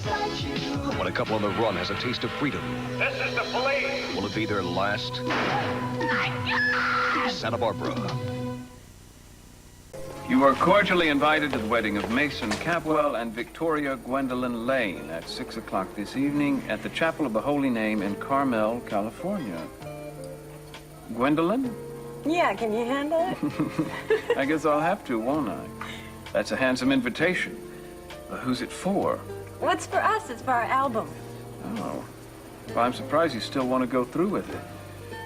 When a couple on the run has a taste of freedom. This is the police! Will it be their last? Santa Barbara. You are cordially invited to the wedding of Mason Capwell and Victoria Gwendolyn Lane at 6 o'clock this evening at the Chapel of the Holy Name in Carmel, California. Gwendolyn? Yeah, can you handle it? I guess I'll have to, won't I? That's a handsome invitation. Who's it for? What's for us? It's for our album. Oh. Well, I'm surprised you still want to go through with it,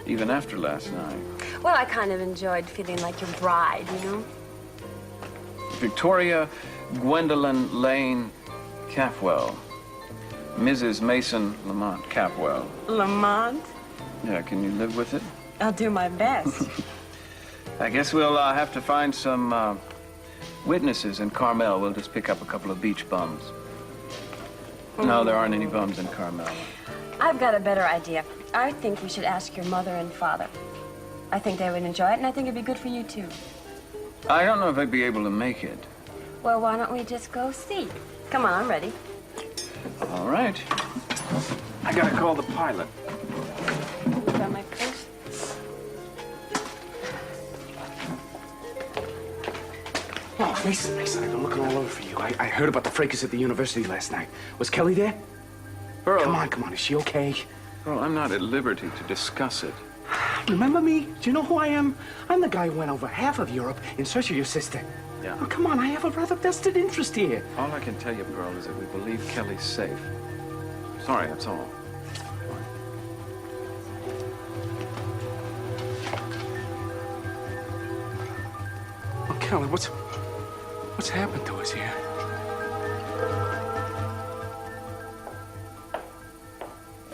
even after last night. Well, I kind of enjoyed feeling like your bride, you know? Victoria Gwendolyn Lane Capwell. Mrs. Mason Lamont Capwell. Lamont? Yeah, can you live with it? I'll do my best. I guess we'll have to find some witnesses in Carmel. We'll just pick up a couple of beach bums. No, there aren't any bums in Carmel. I've got a better idea. I think we should ask your mother and father. I think they would enjoy it, and I think it'd be good for you, too. I don't know if I'd be able to make it. Well, why don't we just go see? Come on, I'm ready. All right. I gotta call the pilot. Got my purse? Oh, Mason, I've been looking all over for you. I heard about the fracas at the university last night. Was Kelly there? Pearl. Come on, is she okay? Pearl, I'm not at liberty to discuss it. Remember me? Do you know who I am? I'm the guy who went over half of Europe in search of your sister. Yeah. Oh, come on, I have a rather vested interest here. All I can tell you, Pearl, is that we believe Kelly's safe. Sorry, that's all. Oh, Kelly, what's happened to us here? I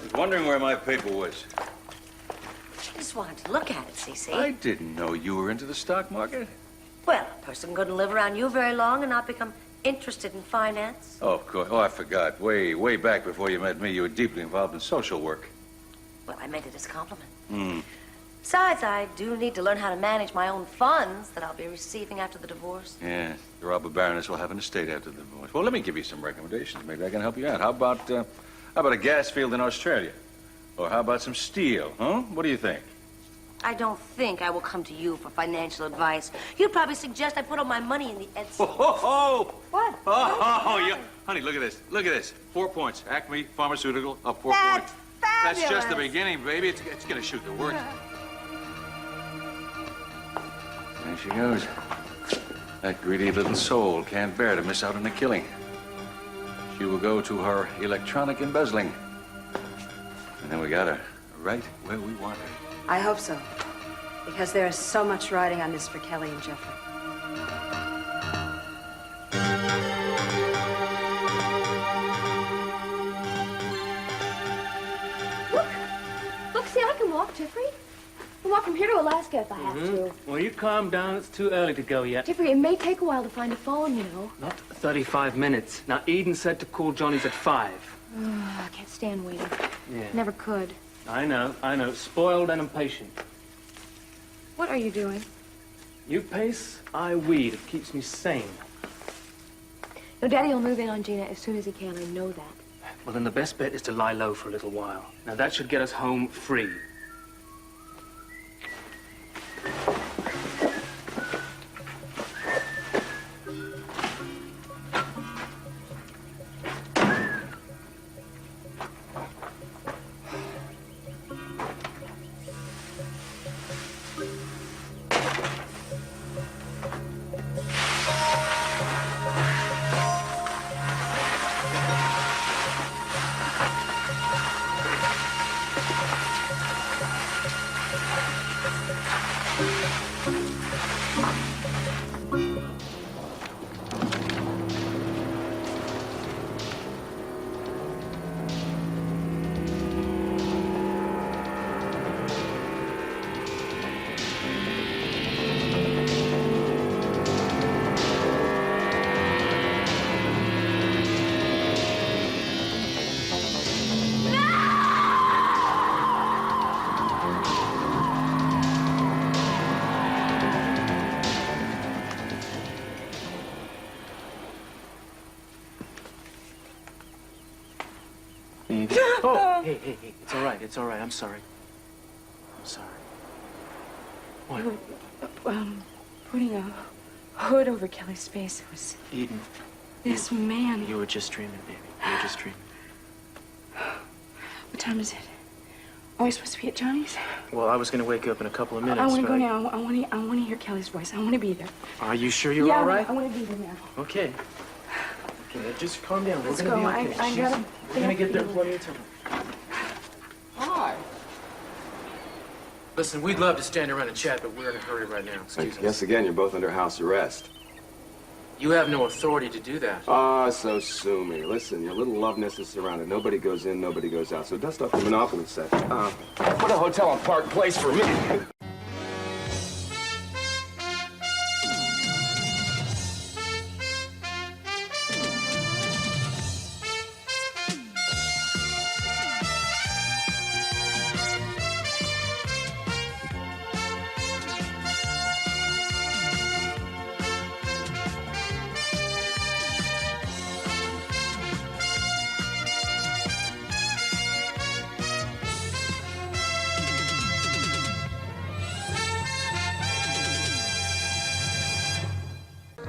was wondering where my paper was. I just wanted to look at it, Cece. I didn't know you were into the stock market. Well, a person couldn't live around you very long and not become interested in finance. Oh, of course. Oh, I forgot. Way back before you met me, you were deeply involved in social work. Well, I meant it as a compliment. Hmm. Besides, I do need to learn how to manage my own funds that I'll be receiving after the divorce. Yeah, the robber baroness will have an estate after the divorce. Well, let me give you some recommendations. Maybe I can help you out. How about a gas field in Australia? Or how about some steel, huh? What do you think? I don't think I will come to you for financial advice. You'd probably suggest I put all my money in the Edson. Oh! What? Oh, yeah. Honey, look at this. Look at this. 4 points. Acme Pharmaceutical up 4 points. Fabulous. That's just the beginning, baby. It's going to shoot the works. There she goes. That greedy little soul can't bear to miss out on a killing. She will go to her electronic embezzling. And then we got her right where we want her. I hope so, because there is so much riding on this for Kelly and Jeffrey. Look, see, I can walk, Jeffrey. I can walk from here to Alaska if I have to. Well, you calm down. It's too early to go yet. Jeffrey, it may take a while to find a phone, you know. Not 35 minutes. Now, Eden said to call Johnny's at 5. I can't stand waiting. Yeah. Never could. I know. Spoiled and impatient. What are you doing? You pace, I weed. It keeps me sane. No, Daddy will move in on Gina as soon as he can. I know that. Well, then the best bet is to lie low for a little while. Now, that should get us home free. Edie. Oh, hey. It's all right. It's all right. I'm sorry. I'm sorry. What? Putting a hood over Kelly's face was Eden. this man. You were just dreaming, baby. You were just dreaming. What time is it? Are we supposed to be at Johnny's? Well, I was going to wake up in a couple of minutes. I want to but go now. I want to hear Kelly's voice. I want to be there. Are you sure you're yeah, all right? I want to be there now. Okay. Okay, just calm down. Let's We're going go. to be okay. I gotta. We're going to get there in plenty of time. Hi. Listen, we'd love to stand around and chat, but we're in a hurry right now. Excuse us. Yes, again, you're both under house arrest. You have no authority to do that. Ah, so sue me. Listen, your little love nest is surrounded. Nobody goes in, nobody goes out. So dust off the Monopoly set. Put a hotel on Park Place for me.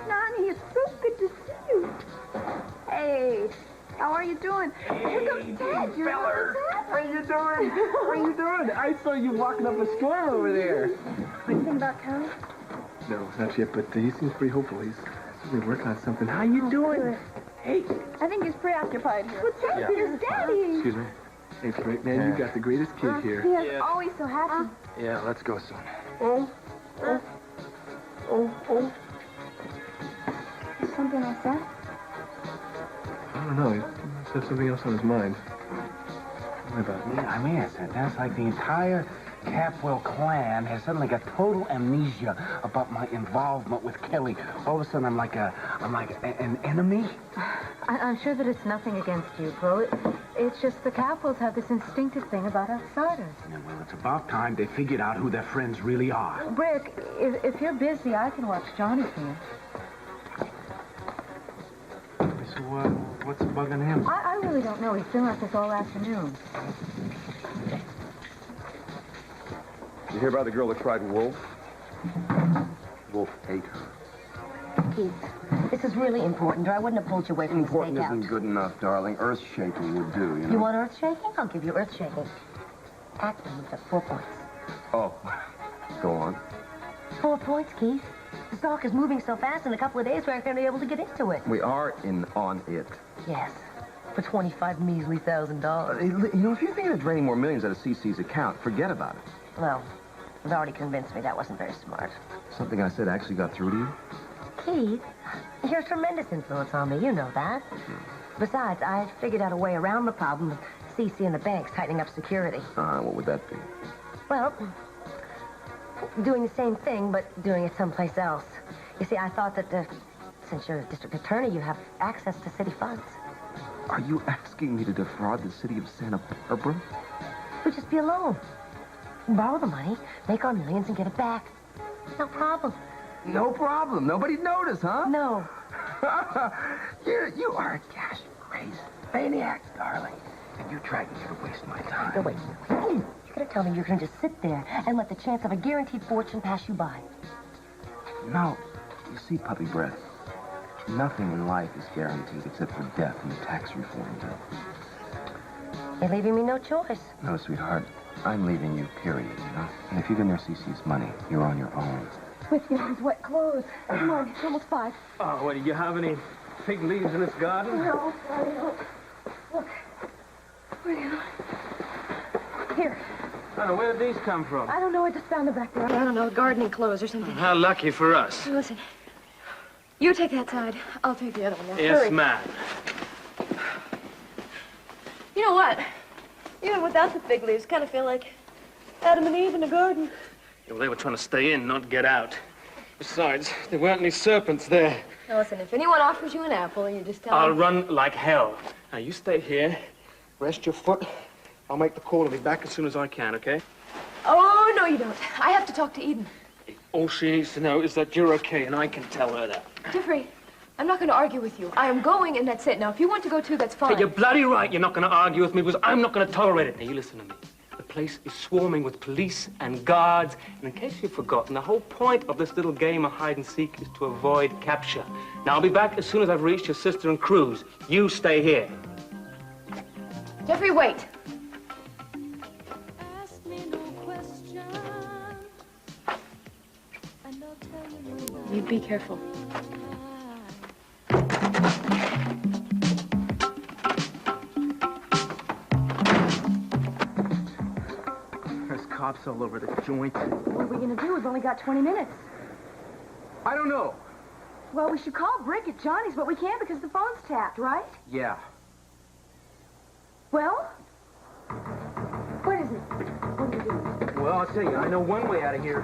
Nani, it's so good to see you. Hey, how are you doing? Here comes Ted. You're Feller. How you doing? How you doing? I saw you walking up a storm over there. Anything about Kelly? No, not yet, but he seems pretty hopeful. He's certainly working on something. How you doing? Good. Hey. I think he's preoccupied here. What's that? Yeah. Here's Daddy. Excuse me. Hey, Frank, man, you got the greatest kid here. He is always so happy. Yeah, let's go, son. Is something I said? I don't know. He must have something else on his mind. What about me? I mean, that's like the entire Capwell clan has suddenly got total amnesia about my involvement with Kelly. All of a sudden, I'm like an enemy. I'm sure that it's nothing against you, Bro. It's just the Capwells have this instinctive thing about outsiders. Yeah, well, it's about time they figured out who their friends really are. Brick, if you're busy, I can watch Johnny here. So, what's bugging him? I really don't know. He's been like this all afternoon. You hear about the girl that cried wolf? Wolf ate her. Keith, this is really important, or I wouldn't have pulled you away from Important the stakeout. isn't good enough, darling. Earth-shaking would do, you know. You want earth shaking? I'll give you earth shaking. Acting with the 4 points. Oh, go on. 4 points, Keith. The stock is moving so fast, in a couple of days, we're not going to be able to get into it. We are on it. Yes, for $25 measly thousand. You know, if you think of draining more millions out of CC's account, forget about it. Well, you've already convinced me that wasn't very smart. Something I said actually got through to you? Keith, you're a tremendous influence on me. You know that. Besides, I figured out a way around the problem of CC and the banks tightening up security. What would that be? Well, doing the same thing, but doing it someplace else. You see, I thought that since you're a district attorney, you have access to city funds. Are you asking me to defraud the city of Santa Barbara? We'd just be alone. Borrow the money, make our millions, and get it back. No problem. No problem. Nobody'd notice, huh? No. You are a cash-crazed maniac, darling. And you tried to waste my time. No, wait. You're going to tell me you're going to just sit there and let the chance of a guaranteed fortune pass you by. No. You see, puppy breath, nothing in life is guaranteed except for death and the tax reform bill. You're leaving me no choice. No, sweetheart. I'm leaving you, period, you know? And if you get near CC's money, you're on your own. With your hands wet clothes. Come on, it's almost 5. Oh, what, do you have any fig leaves in this garden? No, I don't. Look. Where are you? Here. I don't know, where did these come from? I don't know. I just found them back there. I don't know, gardening clothes or something. How lucky for us. Listen. You take that side. I'll take the other one. Now, Yes, hurry. ma'am. You know what? Even without the fig leaves, kind of feel like Adam and Eve in the garden. Well, they were trying to stay in, not get out. Besides, there weren't any serpents there. Now, listen, if anyone offers you an apple, you just tell I'll them... run like hell. Now, you stay here, rest your foot. I'll make the call and be back as soon as I can, okay? Oh, no, you don't. I have to talk to Eden. All she needs to know is that you're okay, and I can tell her that. Jeffrey, I'm not going to argue with you. I am going, and that's it. Now, if you want to go too, that's fine. Hey, you're bloody right. You're not going to argue with me because I'm not going to tolerate it. Now, you listen to me. The place is swarming with police and guards. And in case you've forgotten, the whole point of this little game of hide and seek is to avoid capture. Now, I'll be back as soon as I've reached your sister and Cruz. You stay here. Jeffrey, wait. You be careful. There's cops all over the joint. What are we gonna do? We've only got 20 minutes. I don't know. Well, we should call Brick at Johnny's, but we can't because the phone's tapped, right? Yeah. Well? What is it? What do we do? Well, I'll tell you, I know one way out of here.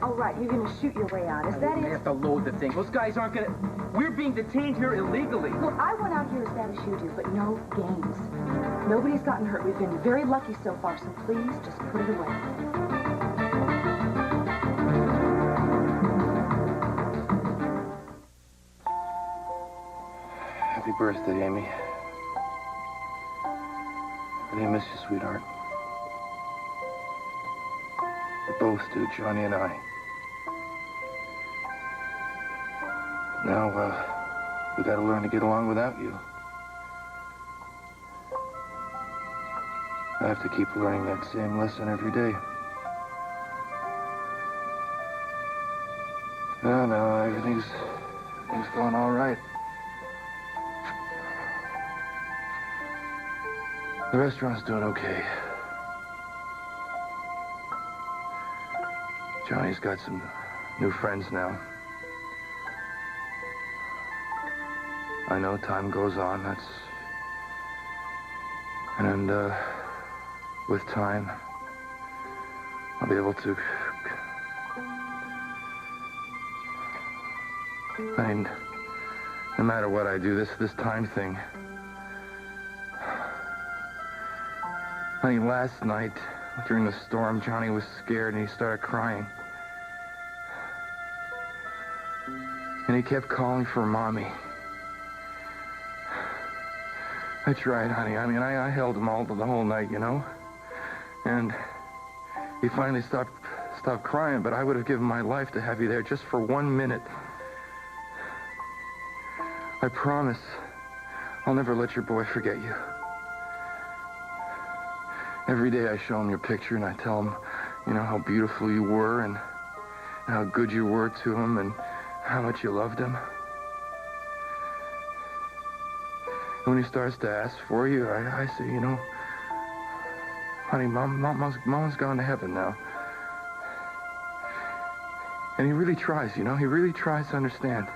Oh, right, you're gonna shoot your way out. Is that We it? have to load the thing. Those guys aren't gonna... We're being detained here illegally. Look, I went out here as bad as you do, but no games. Nobody's gotten hurt. We've been very lucky so far, so please just put it away. Happy birthday, Amy. I really miss you, sweetheart. We both do, Johnny and I. Now, we gotta learn to get along without you. I have to keep learning that same lesson every day. No, everything's going all right. The restaurant's doing okay. Johnny's got some new friends now. I know time goes on, And, with time, I'll be able to... I mean, no matter what I do, this time thing... I mean, last night, during the storm, Johnny was scared and he started crying. And he kept calling for Mommy. I tried, honey. I mean, I held him all the whole night, you know? And he finally stopped crying, but I would have given my life to have you there just for 1 minute. I promise I'll never let your boy forget you. Every day I show him your picture and I tell him, you know, how beautiful you were and how good you were to him and how much you loved him. And when he starts to ask for you, I say, you know, honey, Mama's gone to heaven now. And he really tries, you know, he really tries to understand.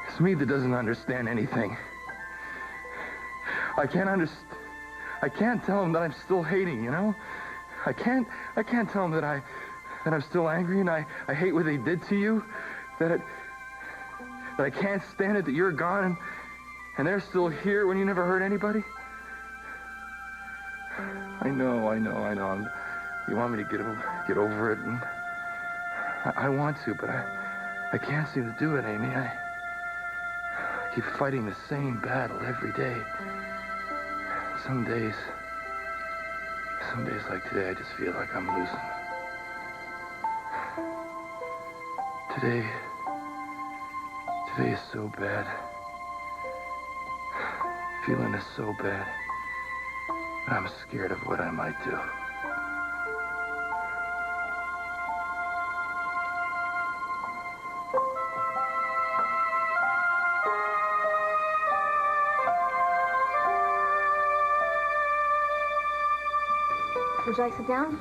It's me that doesn't understand anything. I can't tell him that I'm still hating, you know? I can't tell him that I'm still angry and I hate what they did to you. That I can't stand it that you're gone and they're still here when you never hurt anybody. I know. You want me to get over it, and I want to, but I can't seem to do it, Amy. I keep fighting the same battle every day. Some days like today, I just feel like I'm losing. Today is so bad. Feeling is so bad. I'm scared of what I might do. Would you like to sit down?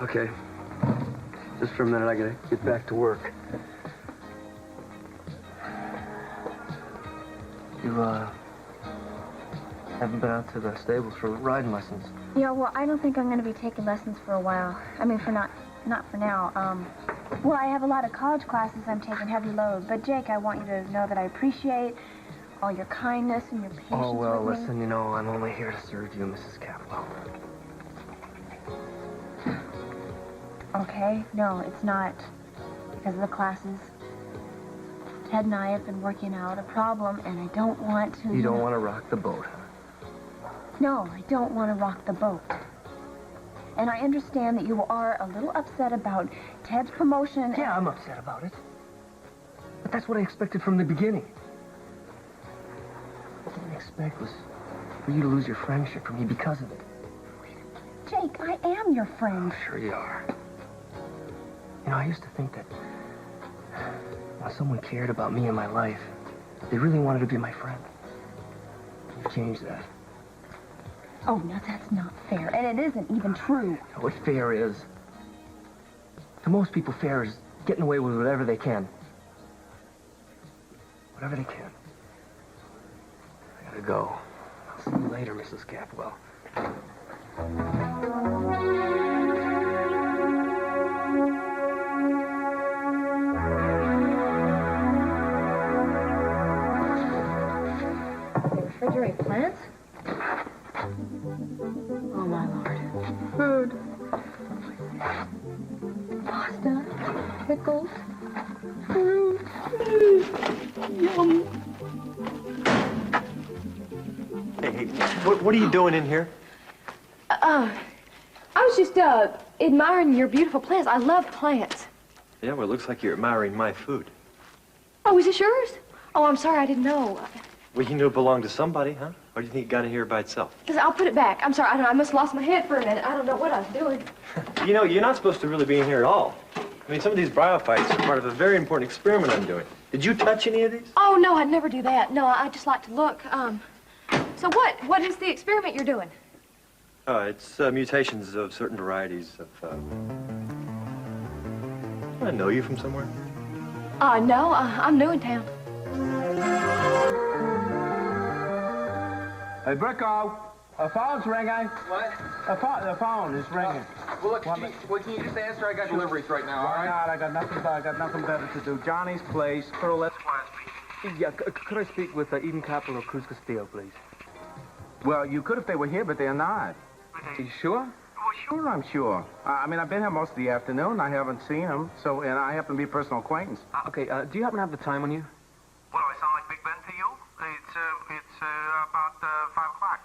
Okay. Just for a minute, I gotta get back to work. You, haven't been out to the stables for riding lessons. Yeah, well, I don't think I'm going to be taking lessons for a while. I mean, not for now. Well, I have a lot of college classes I'm taking heavy load. But, Jake, I want you to know that I appreciate all your kindness and your patience Oh, well, with me. listen, you know, I'm only here to serve you, Mrs. Capwell. Okay, no, it's not because of the classes. Ted and I have been working out a problem, and I don't want to... You don't want to rock the boat. No, I don't want to rock the boat. And I understand that you are a little upset about Ted's promotion. Yeah, I'm upset about it. But that's what I expected from the beginning. What I didn't expect was for you to lose your friendship from me because of it. Jake, I am your friend. Sure you are. You know, I used to think that when someone cared about me and my life, they really wanted to be my friend. You've changed that. Oh, now that's not fair, and it isn't even true. What fair is? To most people, fair is getting away with whatever they can. Whatever they can. I gotta go. I'll see you later, Mrs. Capwell. Refrigerate plants? Oh, my Lord. Food. Pasta. Pickles. Fruit. Yum. Hey, what are you doing in here? I was just, admiring your beautiful plants. I love plants. Yeah, well, it looks like you're admiring my food. Oh, is this yours? Oh, I'm sorry, I didn't know. Well, you knew it belonged to somebody, huh? Or do you think it got in here by itself? Listen, I'll put it back. I'm sorry, I must have lost my head for a minute. I don't know what I was doing. You know, you're not supposed to really be in here at all. I mean, some of these bryophytes are part of a very important experiment I'm doing. Did you touch any of these? Oh, no, I'd never do that. No, I just like to look. So what is the experiment you're doing? It's mutations of certain varieties of, I know you from somewhere. No, I'm new in town. Hey, Bricko, a phone's ringing. What? The phone is ringing. Well, look, can you just answer? I got deliveries right now, all Why right? not? I got nothing better to do. Johnny's place. Pearl, let's... Yeah, could I speak with Eden Capel or Cruz Castillo, please? Well, you could if they were here, but they're not. Are you sure? Well, sure, I'm sure. I mean, I've been here most of the afternoon. I haven't seen them, so, and I happen to be a personal acquaintance. Okay, do you happen to have the time on you? What, do I sound like Big Ben to you? It's about 5 o'clock.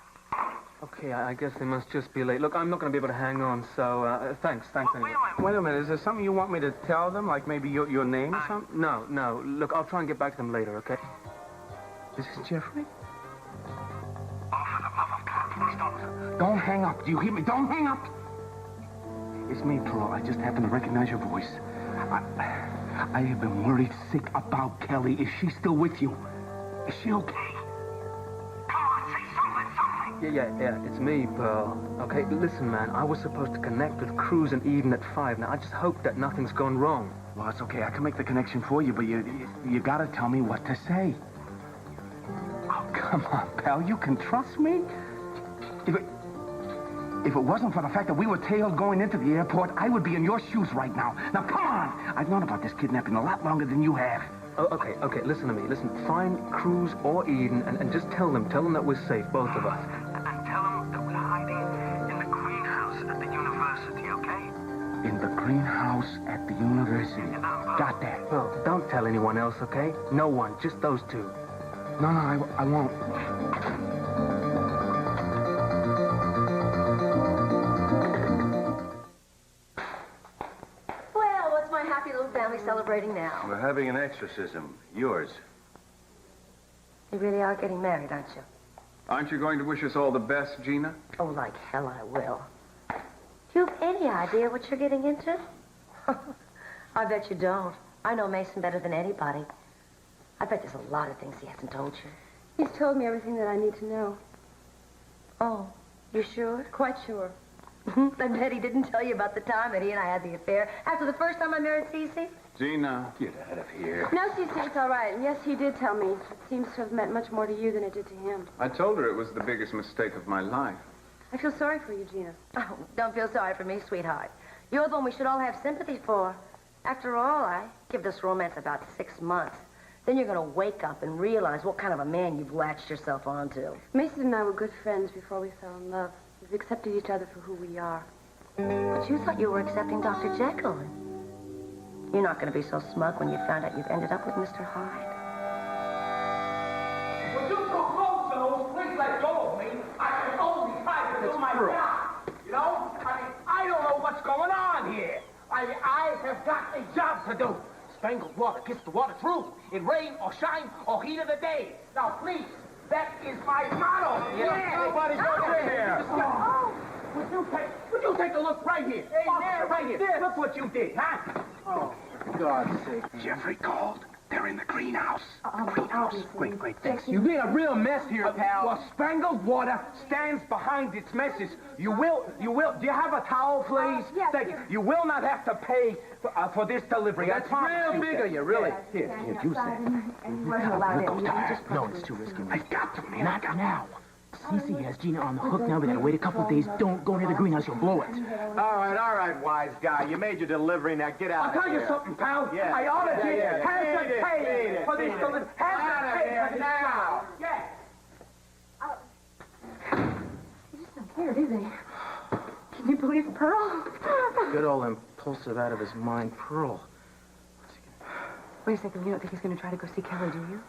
Okay, I guess they must just be late. Look, I'm not going to be able to hang on, so thanks anyway. Wait a minute, is there something you want me to tell them, like maybe your name or something? No. Look, I'll try and get back to them later, okay? This is Jeffrey? Oh, for the love of God, please don't hang up. Do you hear me? Don't hang up. It's me, Pearl. I just happened to recognize your voice. I have been worried sick about Kelly. Is she still with you? Is she okay? Come on, say something. Yeah, it's me, Pearl. Okay, listen, man, I was supposed to connect with Cruz and Eden at 5. Now, I just hope that nothing's gone wrong. Well, it's okay. I can make the connection for you, but you gotta tell me what to say. Oh, come on, pal. You can trust me? If it wasn't for the fact that we were tailed going into the airport, I would be in your shoes right now. Now, come on! I've known about this kidnapping a lot longer than you have. Oh, okay, listen to me. Listen, find Cruz or Eden and just tell them that we're safe, both of us. And tell them that we're hiding in the greenhouse at the university, okay? In the greenhouse at the university. Got that? Well, don't tell anyone else, okay? No one, just those two. No, I won't. Well, what's my happy little family celebrating now? We're having an exorcism. Yours. You really are getting married, aren't you? Aren't you going to wish us all the best, Gina? Oh, like hell I will. Do you have any idea what you're getting into? I bet you don't. I know Mason better than anybody. I bet there's a lot of things he hasn't told you. He's told me everything that I need to know. Oh, you sure? Quite sure. I bet he didn't tell you about the time that he and I had the affair after the first time I married Cece. Gina, get out of here. No, Cece, it's all right. And yes, he did tell me. It seems to have meant much more to you than it did to him. I told her it was the biggest mistake of my life. I feel sorry for you, Gina. Oh, don't feel sorry for me, sweetheart. You're the one we should all have sympathy for. After all, I give this romance about 6 months. Then you're going to wake up and realize what kind of a man you've latched yourself onto. Mason and I were good friends before we fell in love. We've accepted each other for who we are. But you thought you were accepting Dr. Jekyll. You're not going to be so smug when you found out you've ended up with Mr. Hyde. have got a job to do. Spangled water gets the water through, in rain or shine or heat of the day. Now, please, that is my motto. Yeah. Nobody's over here. Would you take a look right here? Hey, Officer, man, right here. this? Look what you did, huh? Oh, for God's sake. Jeffrey called. They're in the greenhouse. Greenhouse. Great, thanks. You made a real mess here, pal. Well, Spangled Water stands behind its messes. You will, do you have a towel, please? Yes. Thank you. You will not have to pay for this delivery. That's real big of you, really. Here, juice it. No, it's too risky. I've got to, man. Not now. Cece has Gina on the hook now. We gotta wait a couple of days. Don't go near the greenhouse. You'll blow it. All right, wise guy. You made your delivery. Now get out I'll tell you something, pal. Yeah. I ought to Yeah. pay for this delivery. Has to pay for this now. job. Yeah. He's just not scared, is he? Can you believe Pearl? Good old impulsive out of his mind, Pearl. Wait a second. You don't think he's going to try to go see Kelly, do you?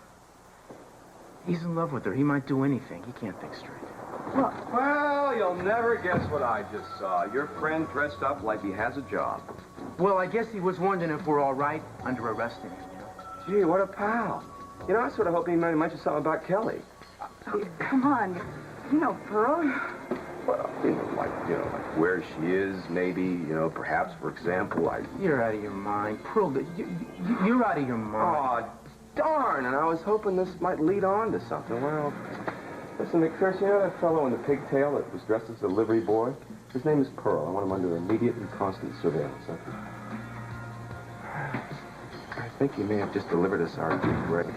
He's in love with her. He might do anything. He can't think straight. Well, you'll never guess what I just saw. Your friend dressed up like he has a job. Well, I guess he was wondering if we're all right under arresting him, you know? Gee, what a pal. You know, I sort of hoped he might mention something about Kelly. Come on. You know Pearl. Well, like where she is, maybe, perhaps, for example, You're out of your mind. Pearl, you're out of your mind. Oh, darn, and I was hoping this might lead on to something. Well, listen, McPherson, you know that fellow in the pigtail that was dressed as a livery boy? His name is Pearl. I want him under immediate and constant surveillance. I think he may have just delivered us our big break.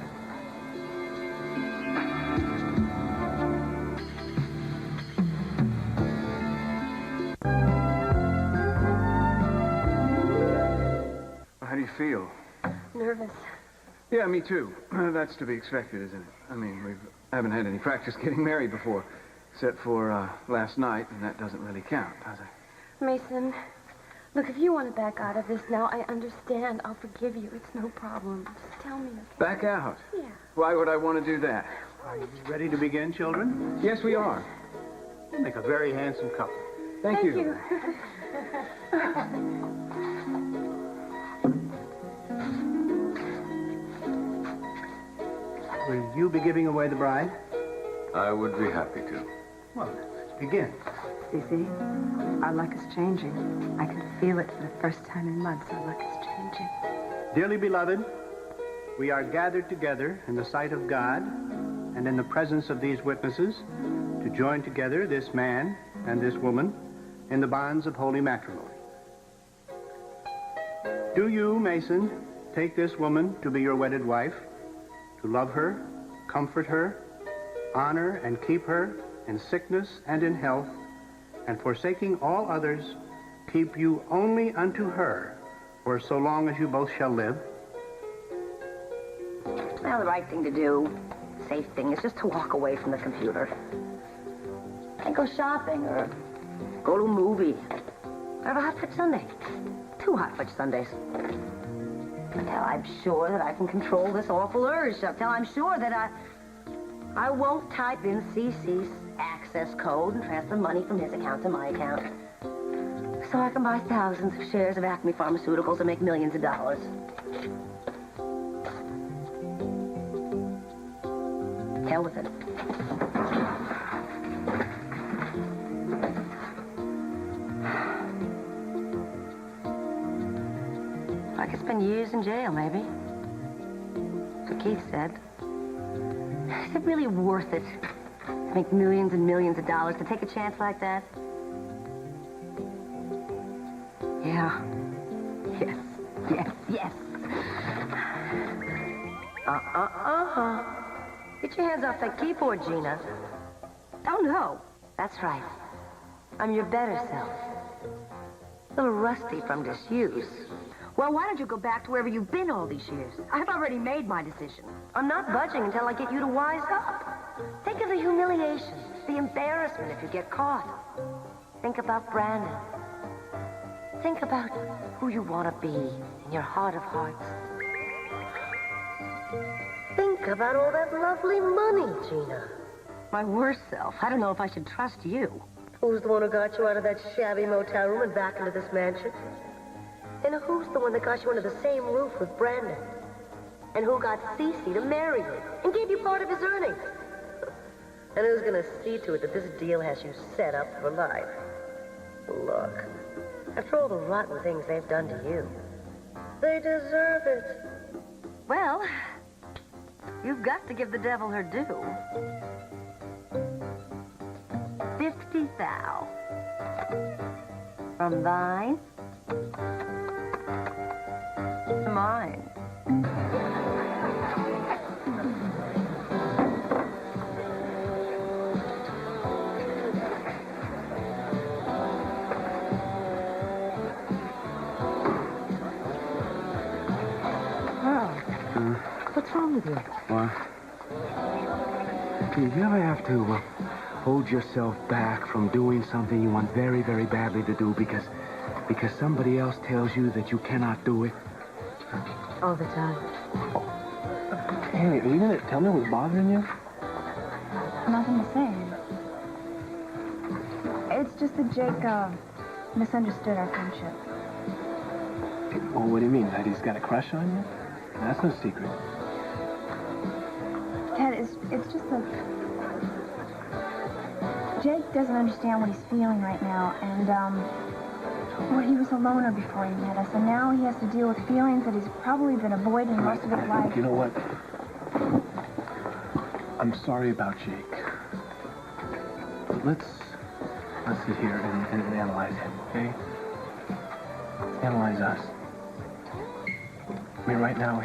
How do you feel? Nervous. Yeah, me too. That's to be expected, isn't it? I mean, we haven't had any practice getting married before, except for last night, and that doesn't really count, does it? Mason, look, if you want to back out of this now, I understand. I'll forgive you. It's no problem. Just tell me. Okay? Back out? Yeah. Why would I want to do that? Are you ready to begin, children? Yes, we are. You make a very handsome couple. Thank you. Will you be giving away the bride? I would be happy to. Well, let's begin. Cece, our luck is changing. I can feel it for the first time in months. Our luck is changing. Dearly beloved, we are gathered together in the sight of God and in the presence of these witnesses to join together this man and this woman in the bonds of holy matrimony. Do you, Mason, take this woman to be your wedded wife, to love her, comfort her, honor and keep her in sickness and in health, and forsaking all others, keep you only unto her, for so long as you both shall live? Well, the right thing to do, safe thing, is just to walk away from the computer. And go shopping or go to a movie. Or have a hot fudge sundae. 2 hot fudge sundaes. Until I'm sure that I can control this awful urge. Until I'm sure that I won't type in CC's access code and transfer money from his account to my account. So I can buy thousands of shares of Acme Pharmaceuticals and make millions of dollars. Hell with it. I could spend years in jail, maybe. That's what Keith said. Is it really worth it to make millions and millions of dollars to take a chance like that? Yeah. Yes. Get your hands off that keyboard, Gina. Oh, no. That's right. I'm your better self. A little rusty from disuse. Well, why don't you go back to wherever you've been all these years? I've already made my decision. I'm not budging until I get you to wise up. Think of the humiliation, the embarrassment if you get caught. Think about Brandon. Think about who you want to be in your heart of hearts. Think about all that lovely money, Gina. My worst self. I don't know if I should trust you. Who's the one who got you out of that shabby motel room and back into this mansion? And who's the one that got you under the same roof with Brandon? And who got Cece to marry you and gave you part of his earnings? And who's gonna see to it that this deal has you set up for life? Look, after all the rotten things they've done to you, they deserve it. Well, you've got to give the devil her due. 50 thou. From thine to mine. What's wrong with you? What? Do you ever have to hold yourself back from doing something you want very, very badly to do because somebody else tells you that you cannot do it? All the time. Haley, are you gonna tell me what's bothering you? Nothing to say. It's just that Jake, misunderstood our friendship. Well, what do you mean? That he's got a crush on you? That's no secret. Ted, it's just that Jake doesn't understand what he's feeling right now, and, well, he was a loner before he met us, and now he has to deal with feelings that he's probably been avoiding most of his life. You know what? I'm sorry about Jake. Let's sit here and analyze him, okay? Let's analyze us. I mean, right now, I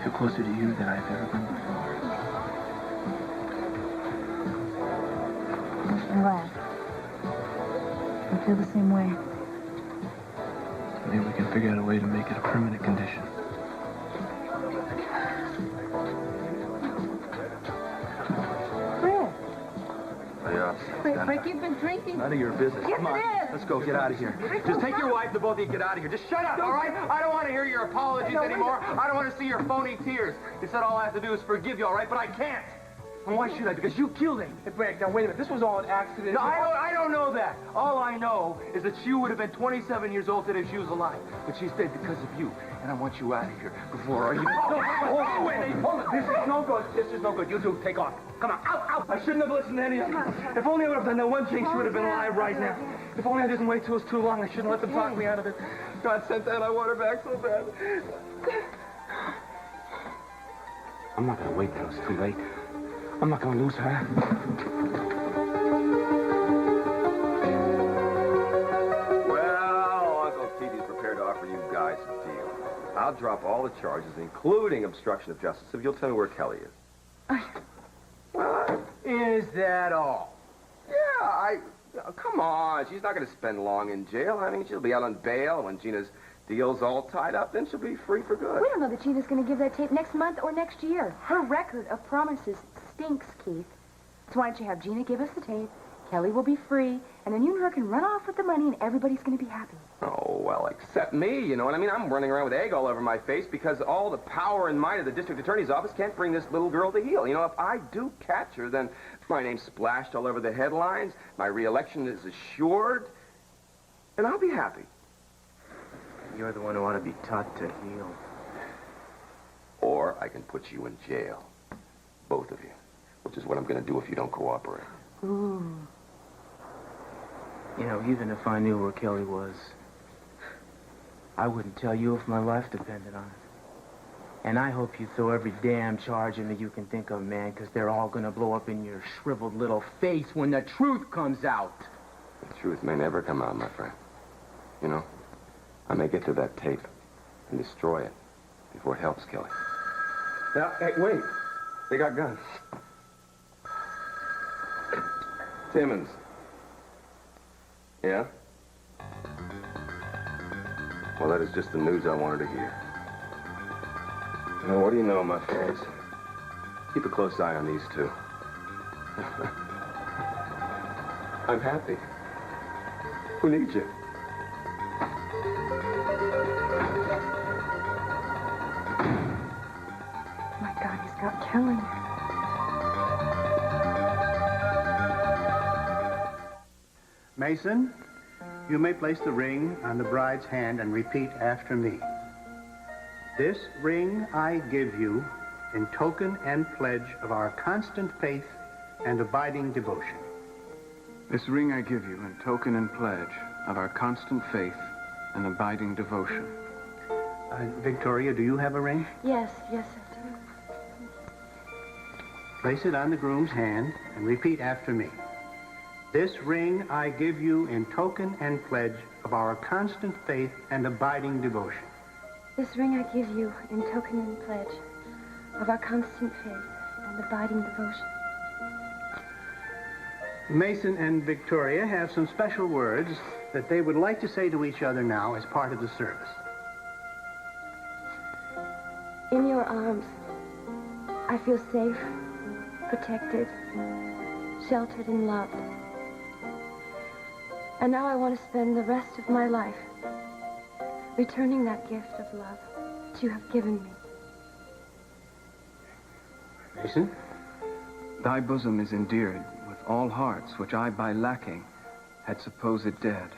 feel closer to you than I've ever been before. I'm glad. I feel the same way. Maybe we can figure out a way to make it a permanent condition. Frank, you've been drinking. None of your business. Yes, Come on, it is. let's go. Get out of here. Just take your wife, the both of you, get out of here. Just shut up, all right? I don't want to hear your apologies anymore. I don't want to see your phony tears. You said all I have to do is forgive you, all right? But I can't. And why should I? Because you killed him. Hey, Frank, now wait a minute. This was all an accident. No, I don't know that. All I know is that she would have been 27 years old today if she was alive. But she's dead because of you. And I want you out of here before I even... Oh, wait, hold it. This is no good. This is no good. You two, take off. Come on, out. I shouldn't have listened to any of you. If only I would have done that one thing, she would have been alive right now. If only I didn't wait till it was too long, I shouldn't let them talk me out of it. God sent that. I want her back so bad. I'm not gonna wait till it's too late. I'm not gonna lose her. Well, Uncle T.D.'s prepared to offer you guys a deal. I'll drop all the charges, including obstruction of justice, if you'll tell me where Kelly is. Is that all? Yeah, come on. She's not going to spend long in jail. I mean, she'll be out on bail when Gina's deal's all tied up. Then she'll be free for good. We don't know that Gina's going to give that tape next month or next year. Her record of promises stinks, Keith. So why don't you have Gina give us the tape, Kelly will be free, and then you and her can run off with the money and everybody's going to be happy. Oh, well, except me, you know what I mean? I'm running around with egg all over my face because all the power and might of the district attorney's office can't bring this little girl to heel. You know, if I do catch her, then my name's splashed all over the headlines, my re-election is assured, and I'll be happy. You're the one who ought to be taught to heal. Or I can put you in jail. Both of you. Which is what I'm going to do if you don't cooperate. Ooh. You know, even if I knew where Kelly was, I wouldn't tell you if my life depended on it. And I hope you throw every damn charge in that you can think of, man, because they're all going to blow up in your shriveled little face when the truth comes out. The truth may never come out, my friend. You know, I may get to that tape and destroy it before it helps Kelly. Now, hey, wait. They got guns. Timmons. Yeah? Well, that is just the news I wanted to hear. Now, what do you know, my friends? Keep a close eye on these two. I'm happy. Who needs you? My God, he's got Kelly. Mason, you may place the ring on the bride's hand and repeat after me. This ring I give you in token and pledge of our constant faith and abiding devotion. This ring I give you in token and pledge of our constant faith and abiding devotion. Victoria, do you have a ring? Yes, I do. Place it on the groom's hand and repeat after me. This ring I give you in token and pledge of our constant faith and abiding devotion. This ring I give you in token and pledge of our constant faith and abiding devotion. Mason and Victoria have some special words that they would like to say to each other now as part of the service. In your arms, I feel safe, protected, sheltered, and loved. And now I want to spend the rest of my life returning that gift of love that you have given me. Mason? Thy bosom is endeared with all hearts which I by lacking had supposed dead.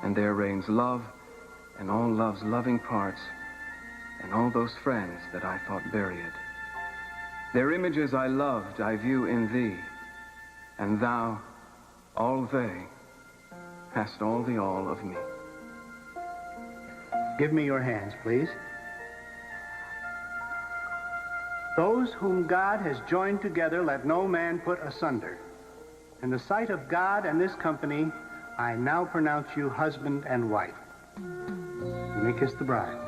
And there reigns love and all love's loving parts and all those friends that I thought buried. Their images I loved I view in thee, and thou, all they, hast all the all of me. Give me your hands, please. Those whom God has joined together, let no man put asunder. In the sight of God and this company, I now pronounce you husband and wife. You may kiss the bride.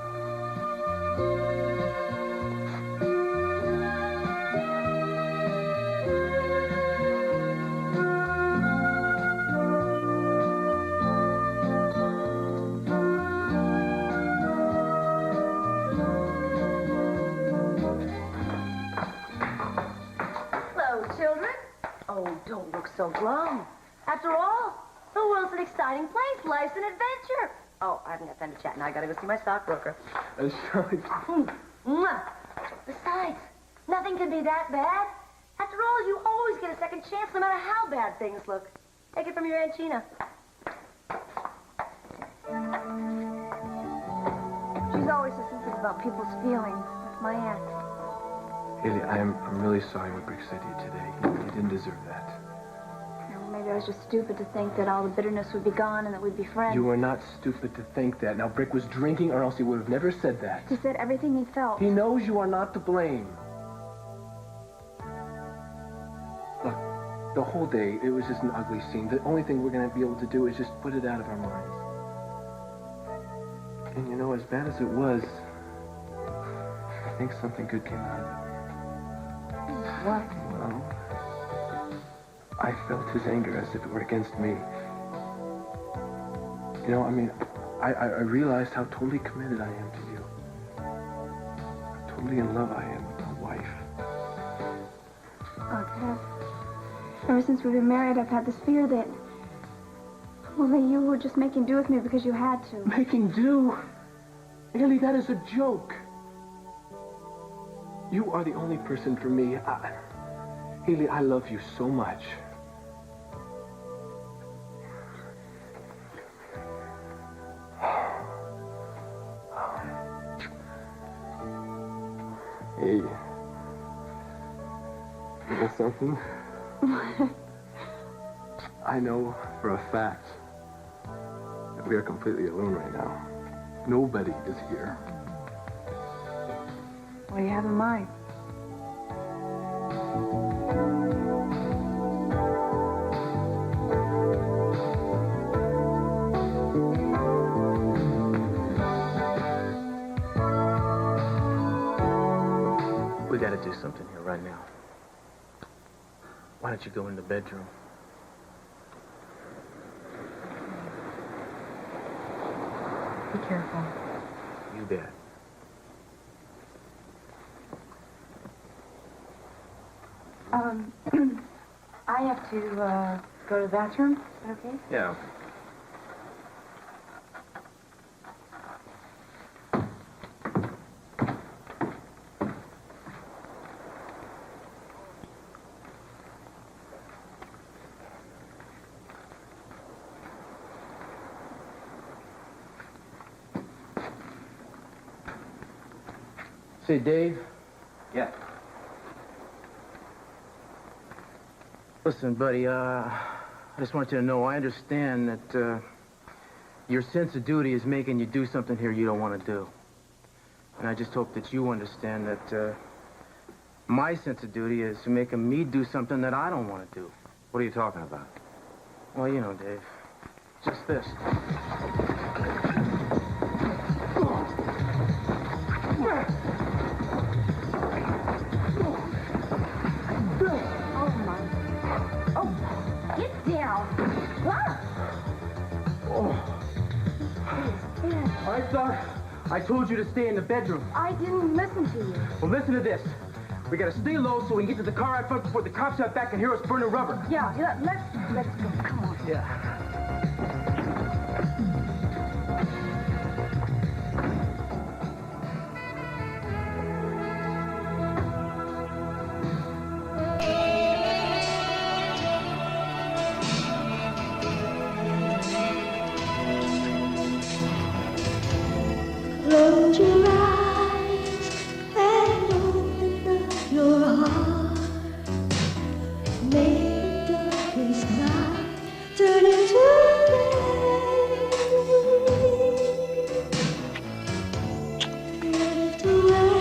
Don't look so glum. After all, the world's an exciting place. Life's an adventure. Oh, I haven't got time to chat now. I gotta go see my stockbroker. Mwah. Besides, nothing can be that bad. After all, you always get a second chance no matter how bad things look. Take it from your Aunt Gina. She's always so sensitive about people's feelings. That's my aunt. Haley, I'm really sorry what Brick said to you today. You didn't deserve that. Maybe I was just stupid to think that all the bitterness would be gone and that we'd be friends. You were not stupid to think that. Now, Brick was drinking or else he would have never said that. He said everything he felt. He knows you are not to blame. Look, the whole day, it was just an ugly scene. The only thing we're going to be able to do is just put it out of our minds. And you know, as bad as it was, I think something good came out of it. What? Well, I felt his anger as if it were against me. You know, I mean, I realized how totally committed I am to you. How totally in love I am with my wife. Oh, Dad. Ever since we've been married, I've had this fear that, well, that you were just making do with me because you had to. Making do? Haley, that is a joke. You are the only person for me. Haley, I love you so much. Hey, you know something? I know for a fact that we are completely alone right now. Nobody is here. What do you have in mind? We gotta do something here right now. Why don't you go in the bedroom? Be careful. You bet. I have to go to the bathroom. Is that okay? Yeah. Say, Dave. Yeah. Listen, buddy, I just want you to know I understand that your sense of duty is making you do something here you don't want to do. And I just hope that you understand that my sense of duty is making me do something that I don't want to do. What are you talking about? Well, you know, Dave, just this. Get down. What? I thought I told you to stay in the bedroom. I didn't listen to you. Well, listen to this. We gotta stay low so we can get to the car out front before the cops out back and hear us burning rubber. Yeah, let's go. Come on. Yeah. Close your eyes and open up your heart. Make the darkest night turn into day. Drift away,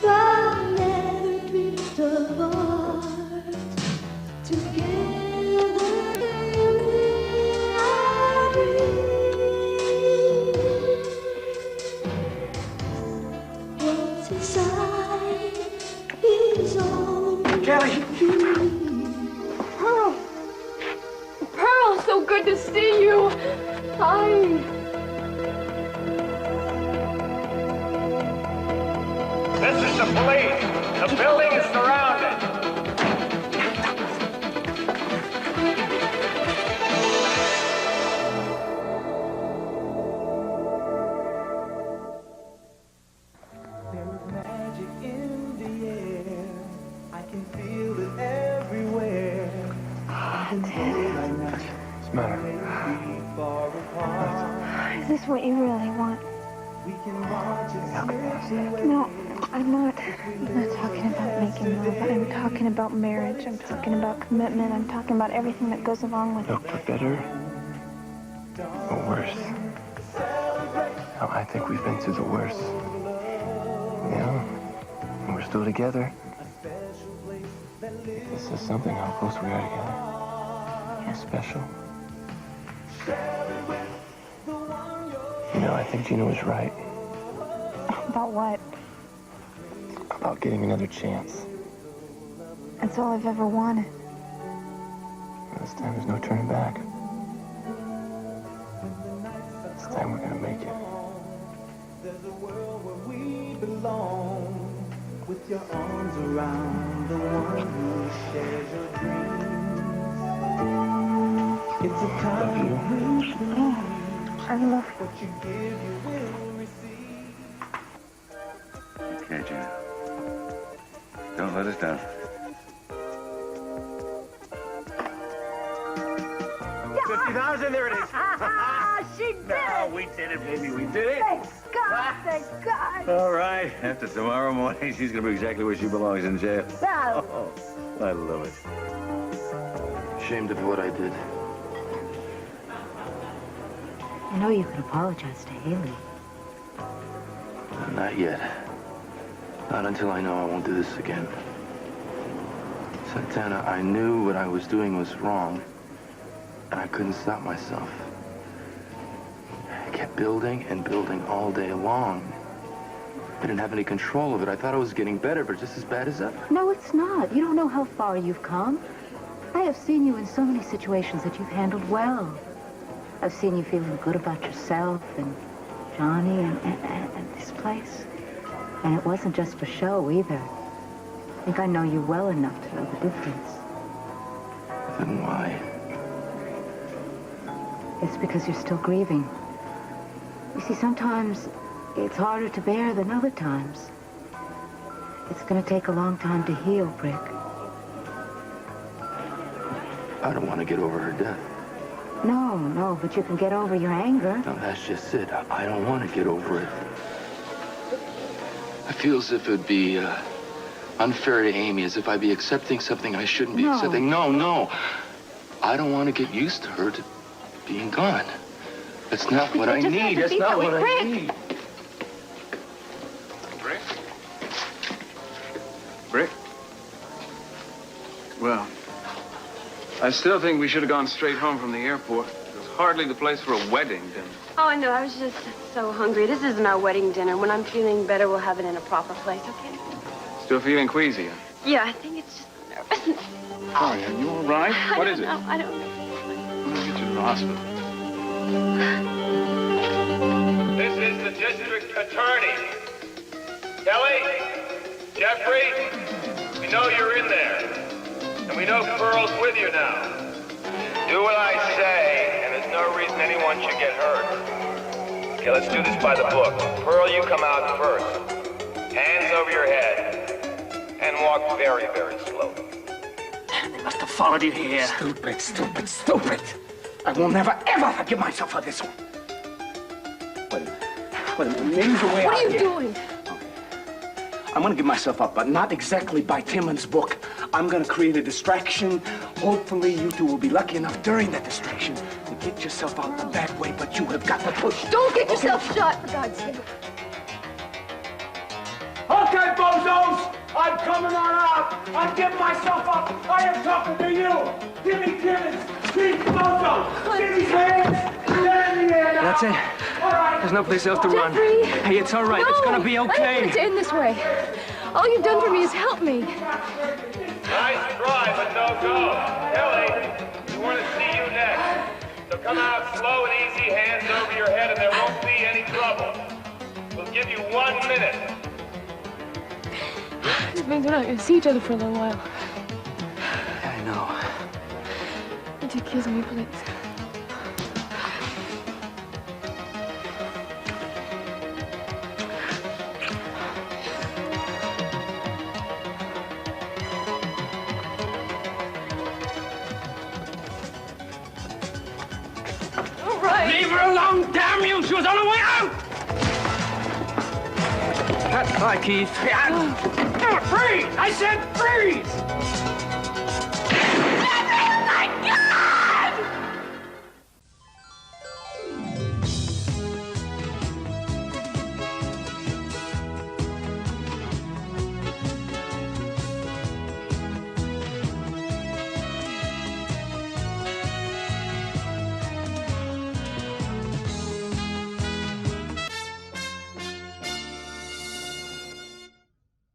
but never drift apart. Together we are free. Kelly! Pearl! Pearl, so good to see you! Hi! This is the police. The building is surrounded. What's the matter? Is this what you really want? No, I'm not talking about making love. I'm talking about marriage. I'm talking about commitment. I'm talking about everything that goes along with it. Look, for better or worse. No, I think we've been through the worst. You know? And we're still together. This is something how close we are together. How special. You know, I think Gina was right About what? about getting another chance. That's all I've ever wanted. This time there's no turning back. This time we're gonna make it. There's a world where we belong, with your arms around the one who shares your dreams. It's a time we believe. I love what you give, you will receive. Okay, Gina. Don't let us down. $50,000, there it is. She did No, we did it, baby. We did it. Thanks God, thank God. All right. After tomorrow morning, she's going to be exactly where she belongs, in jail. Now, Oh, I love it. Ashamed of what I did. you know you can apologize to Haley. Not yet. Not until I know I won't do this again. Santana, I knew what I was doing was wrong, and I couldn't stop myself. I kept building and building all day long. I didn't have any control of it. I thought I was getting better, but just as bad as ever. No, it's not. You don't know how far you've come. I have seen you in so many situations that you've handled well. I've seen you feeling good about yourself and Johnny and this place. And it wasn't just for show either. I think I know you well enough to know the difference. Then why? It's because you're still grieving. You see, sometimes it's harder to bear than other times. It's going to take a long time to heal, Brick. I don't want to get over her death. No, but you can get over your anger. No, that's just it. I don't want to get over it. I feel as if it would be unfair to Amy, as if I'd be accepting something I shouldn't be No. accepting. No. I don't want to get used to her being gone. That's not what I need. That's not what I need. Brick? Well, I still think we should have gone straight home from the airport. It was hardly the place for a wedding dinner. Oh, I know. I was just so hungry. This isn't our wedding dinner. When I'm feeling better, we'll have it in a proper place, okay? Still feeling queasy, huh? Yeah, I think it's just nervousness. Sorry, are you all right? What is it? I don't know. I'm gonna get you to the hospital. This is the district attorney. Kelly? Jeffrey? We know you're in there. And we know Pearl's with you now. Do what I say, and there's no reason anyone should get hurt. Okay, let's do this by the book. Pearl, you come out first. Hands over your head. And walk very, very slowly. They must have followed you here. Stupid. I will never, ever forgive myself for this one. Wait a minute. Maybe there's a way out What are you here. doing? I'm gonna give myself up, but not exactly by Timmon's book. I'm gonna create a distraction. Hopefully, you two will be lucky enough during that distraction to get yourself out the back way, but you have got to push. Don't get yourself shot, for God's sake. Okay, bozos! I'm coming on out! I'm giving myself up! I am talking to you! Give me Timmons! Steve Bozo! Give me hands! Stand in the air now! That's it. There's no place else to run. Jeffrey! Hey, it's all right. No, It's gonna be I don't okay. want it to end this way. All you've done for me is help me. Nice try, but no go. Kelly, we want to see you next. So come out slow and easy, hands over your head, and there won't be any trouble. We'll give you 1 minute. This means we're not going to see each other for a little while. I know. Would you kiss me, please? All right. Leave her alone, damn you! She was on her way out! Hi, Keith. Freeze! I said freeze! Oh, my God!